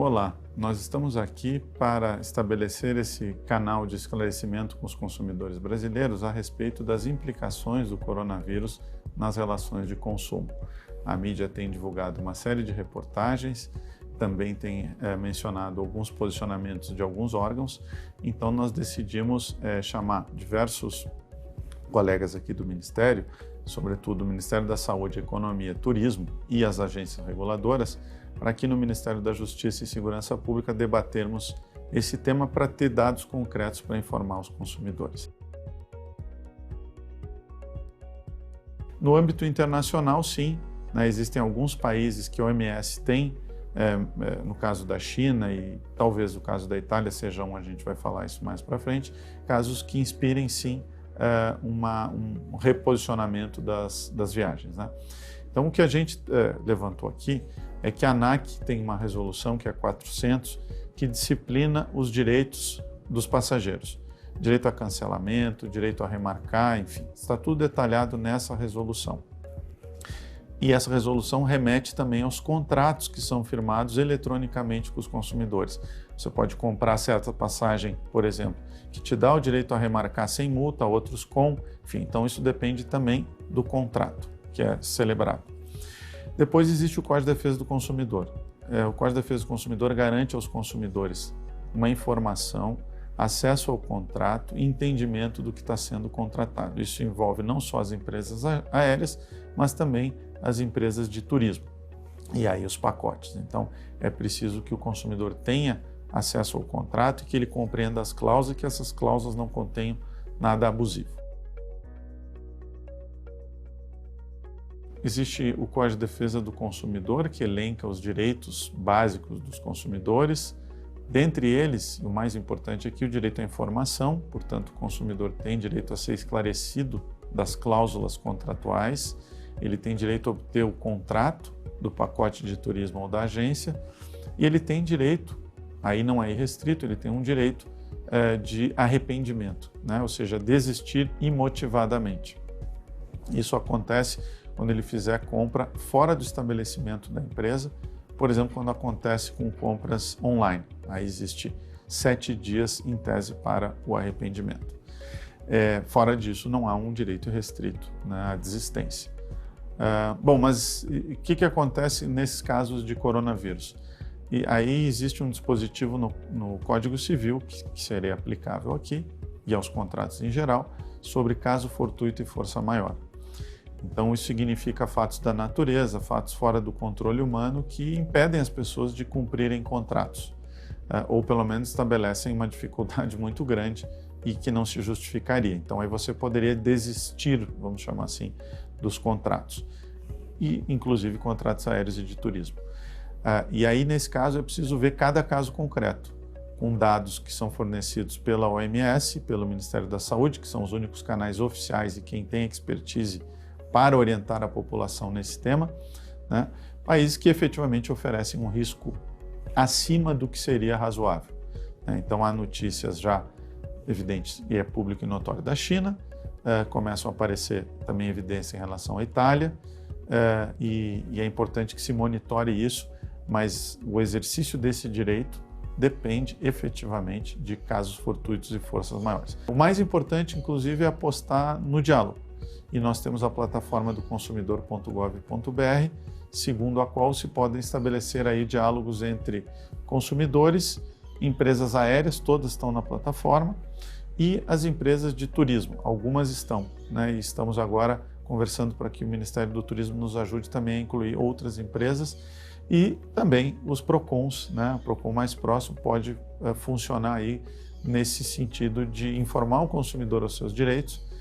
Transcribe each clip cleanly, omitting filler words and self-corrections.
Olá, nós estamos aqui para estabelecer esse canal de esclarecimento com os consumidores brasileiros a respeito das implicações do coronavírus nas relações de consumo. A mídia tem divulgado uma série de reportagens, também tem mencionado alguns posicionamentos de alguns órgãos, então nós decidimos chamar diversos colegas aqui do Ministério, sobretudo o Ministério da Saúde, Economia, Turismo e as agências reguladoras, para aqui no Ministério da Justiça e Segurança Pública debatermos esse tema para ter dados concretos para informar os consumidores. No âmbito internacional, sim, existem alguns países que a OMS tem, no caso da China e talvez no caso da Itália seja a gente vai falar isso mais para frente, casos que inspirem sim um reposicionamento das viagens, né? Então, o que a gente levantou aqui é que a ANAC tem uma resolução, que é 400, que disciplina os direitos dos passageiros. Direito a cancelamento, direito a remarcar, enfim, está tudo detalhado nessa resolução. E essa resolução remete também aos contratos que são firmados eletronicamente com os consumidores. Você pode comprar certa passagem, por exemplo, que te dá o direito a remarcar sem multa, outros com, enfim, então isso depende também do contrato que é celebrado. Depois existe o Código de Defesa do Consumidor. O Código de Defesa do Consumidor garante aos consumidores uma informação, acesso ao contrato e entendimento do que está sendo contratado. Isso envolve não só as empresas aéreas, mas também as empresas de turismo e aí os pacotes. Então, é preciso que o consumidor tenha acesso ao contrato e que ele compreenda as cláusulas e que essas cláusulas não contenham nada abusivo. Existe o Código de Defesa do Consumidor, que elenca os direitos básicos dos consumidores. Dentre eles, o mais importante aqui, o direito à informação, portanto, o consumidor tem direito a ser esclarecido das cláusulas contratuais, ele tem direito a obter o contrato do pacote de turismo ou da agência, e ele tem direito, aí não é irrestrito, ele tem um direito de arrependimento, né? Ou seja, desistir imotivadamente. Isso acontece quando ele fizer compra fora do estabelecimento da empresa, por exemplo, quando acontece com compras online. Aí existe 7 dias em tese para o arrependimento. Fora disso, não há um direito restrito, né, à desistência. Bom, mas o que acontece nesses casos de coronavírus? E aí existe um dispositivo no Código Civil, que seria aplicável aqui, e aos contratos em geral, sobre caso fortuito e força maior. Então, isso significa fatos da natureza, fatos fora do controle humano que impedem as pessoas de cumprirem contratos, ou pelo menos estabelecem uma dificuldade muito grande e que não se justificaria. Então, aí você poderia desistir, vamos chamar assim, dos contratos, e inclusive contratos aéreos e de turismo. E aí, nesse caso, é preciso ver cada caso concreto, com dados que são fornecidos pela OMS, pelo Ministério da Saúde, que são os únicos canais oficiais e quem tem expertise para orientar a população nesse tema, né? Países que efetivamente oferecem um risco acima do que seria razoável, né? Então, há notícias já evidentes, e é público e notório, da China, começam a aparecer também evidências em relação à Itália, e é importante que se monitore isso, mas o exercício desse direito depende efetivamente de casos fortuitos e forças maiores. O mais importante, inclusive, é apostar no diálogo. E nós temos a plataforma do consumidor.gov.br, segundo a qual se podem estabelecer aí diálogos entre consumidores, empresas aéreas, todas estão na plataforma, e as empresas de turismo, algumas estão, né? E estamos agora conversando para que o Ministério do Turismo nos ajude também a incluir outras empresas e também os PROCONs, né? O PROCON mais próximo pode funcionar aí nesse sentido de informar o consumidor aos seus direitos,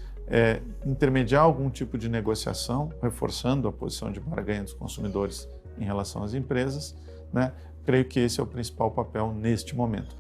intermediar algum tipo de negociação, reforçando a posição de barganha dos consumidores em relação às empresas, né? Creio que esse é o principal papel neste momento.